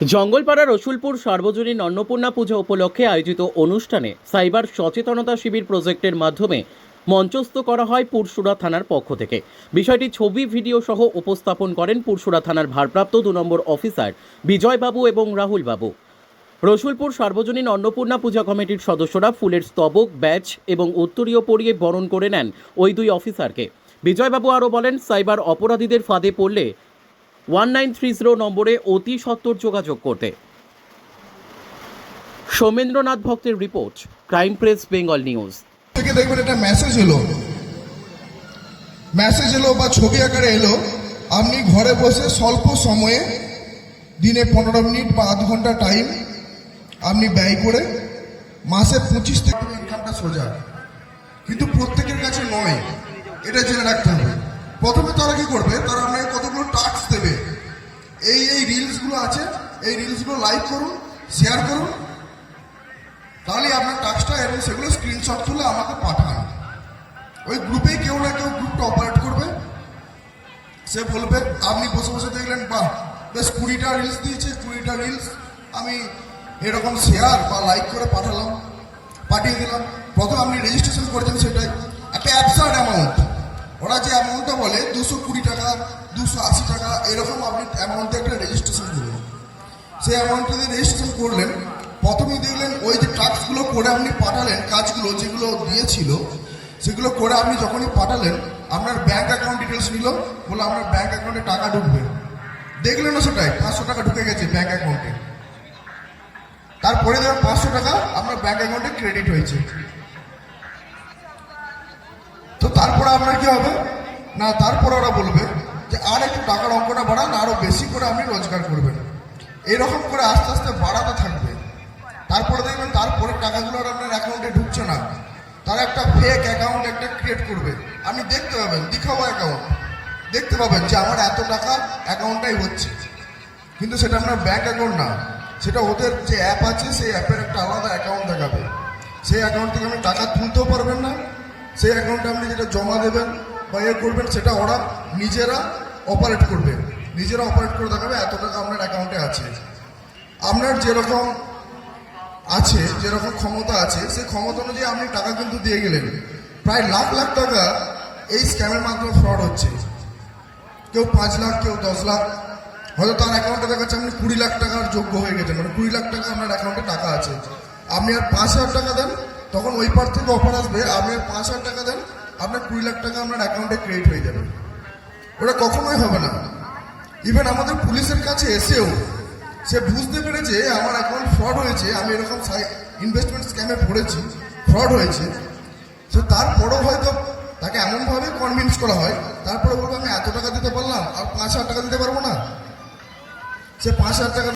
জঙ্গলপাড়া রসুলপুর সার্বজনীন অন্নপূর্ণা পূজা উপলক্ষে আয়োজিত অনুষ্ঠানে সাইবার সচেতনতা শিবির প্রজেক্টের মাধ্যমে মঞ্চস্থ করা হয় পুরসুরা থানার পক্ষ থেকে। বিষয়টি ছবি ভিডিও সহ উপস্থাপন করেন পুরসুরা থানার ভারপ্রাপ্ত 2 নম্বর অফিসার বিজয়বাবু এবং রাহুল বাবু। রসুলপুর সার্বজনীন অন্নপূর্ণা পূজা কমিটির সদস্যরা ফুলের স্তবক, ব্যাচ এবং উত্তরীয় পরিয়ে বরণ করে নেন ওই 2 অফিসারকে। বিজয়বাবু আরও বলেন, সাইবার অপরাধীদের ফাঁদে পড়লে 1930 নম্বরে অতি সত্বর যোগাযোগ করতে। সৌমেন্দ্রনাথ ভক্তের report, crime press, Bengal news. থেকে দেখবেন একটা মেসেজ এলো বা ছবি আকারে এলো, আপনি ঘরে বসে স্বল্প সময়ে দিনে 15 মিনিট বা আধ ঘন্টা টাইম আপনি ব্যয় করে মাসে 25 থেকে ইনকামটা সোজা। কিন্তু প্রত্যেকের কাছে নয়, এটা জেনে রাখতে হবে। প্রথমে তারা কি করবে, তারা আপনাকে কতগুলো টাস্ক দেবে। এই রিলসগুলো আছে, এই রিলসগুলো লাইক করুন, শেয়ার করুন, তাহলে আপনার টাস্কটা, এবং সেগুলো স্ক্রিনশট তুলে আমাকে পাঠান। ওই গ্রুপে কেউ না কেউ গ্রুপটা অপারেট করবে। সে বলবে, আপনি বসে বসে দেখলেন, বাহ বেশ 20টা রিলস দিয়েছে, 20টা রিলস আমি এরকম শেয়ার বা লাইক করে পাঠিয়ে দিলাম। প্রথম আপনি রেজিস্ট্রেশন করেছেন, সেটাই একটা অ্যাবসার্ড অ্যামাউন্ট। ওরা যে অ্যামাউন্টটা বলে 220 টাকা, 280 টাকা, এরকম আপনি অ্যামাউন্টে একটা রেজিস্ট্রেশন করবেন। সেই অ্যামাউন্টটা দিয়ে রেজিস্ট্রেশন করলেন। প্রথমেই দেখলেন ওই যে টাস্কগুলো করে আপনি পাঠালেন, কাজগুলো যেগুলো দিয়েছিল সেগুলো করে আপনি যখনই পাঠালেন, আপনার ব্যাঙ্ক অ্যাকাউন্ট ডিটেলস নিল, বলে আপনার ব্যাঙ্ক অ্যাকাউন্টে টাকা ঢুকবে। দেখলেন না, সেটাই 500 টাকা ঢুকে গেছে ব্যাঙ্ক অ্যাকাউন্টে। তারপরে দেখুন 500 টাকা আপনার ব্যাঙ্ক অ্যাকাউন্টে ক্রেডিট হয়েছে। তো তারপরে আপনার কি হবে না, তারপরে ওরা বলবে যে আর একটু টাকার অঙ্কটা বাড়ান, আরো বেশি করে আপনি রোজগার করবেন। এরকম করে আস্তে আস্তে বাড়াতে থাকবে। তারপরে দেখবেন তারপরে টাকাগুলো আর আপনার অ্যাকাউন্টে ঢুকছে না, তারা একটা ফেক অ্যাকাউন্ট একটা ক্রিয়েট করবে। আপনি দেখতে পাবেন, দেখাবো অ্যাকাউন্ট, দেখতে পাবেন যে আমার এত টাকা অ্যাকাউন্টটাই হচ্ছে, কিন্তু সেটা আপনার ব্যাঙ্ক অ্যাকাউন্ট না, সেটা ওদের যে অ্যাপ আছে সেই অ্যাপের একটা আলাদা অ্যাকাউন্ট দেখাবে। সেই অ্যাকাউন্ট থেকে আপনি টাকা তুলতেও পারবেন না। সেই অ্যাকাউন্টে আপনি যেটা জমা দেবেন বা করবেন, সেটা ওরা নিজেরা অপারেট করবে, নিজেরা অপারেট করে দেখাবে এত টাকা আপনার অ্যাকাউন্টে আছে। আপনার যেরকম আছে, যেরকম ক্ষমতা আছে, সেই ক্ষমতা অনুযায়ী আপনি টাকা কিন্তু দিয়ে গেলেন। প্রায় লাখ লাখ টাকা এই স্ক্যামের মাধ্যমে ফ্রড হচ্ছে। কেউ 5 লাখ, কেউ 10 লাখ, হয়তো তার অ্যাকাউন্টে দেখাচ্ছে আপনি 20 লাখ টাকার যোগ্য হয়ে গেছেন, মানে 20 লাখ টাকা আপনার অ্যাকাউন্টে টাকা আছে। আপনি আর 5,000 টাকা দেন, তখন ওই পার থেকে অফার আসবে, আপনি আর 5,000 টাকা দেন, আপনার 20 লাখ টাকা আপনার অ্যাকাউন্টে ক্রেডিট হয়ে যাবে। ওটা কখনোই হবে না। ইভেন আমাদের পুলিশের কাছে এসেও সে বুঝতে পেরেছে আমার অ্যাকাউন্ট ফ্রড হয়েছে, আমি এরকম ইনভেস্টমেন্ট স্ক্যামে পড়েছি, ফ্রড হয়েছে। তো তারপরও হয়তো তাকে এমনভাবে কনভিন্স করা হয়, তারপরে বলবো আমি এত টাকা দিতে পারলাম আর 5,000 টাকা দিতে পারবো না। সে 5,000 টাকা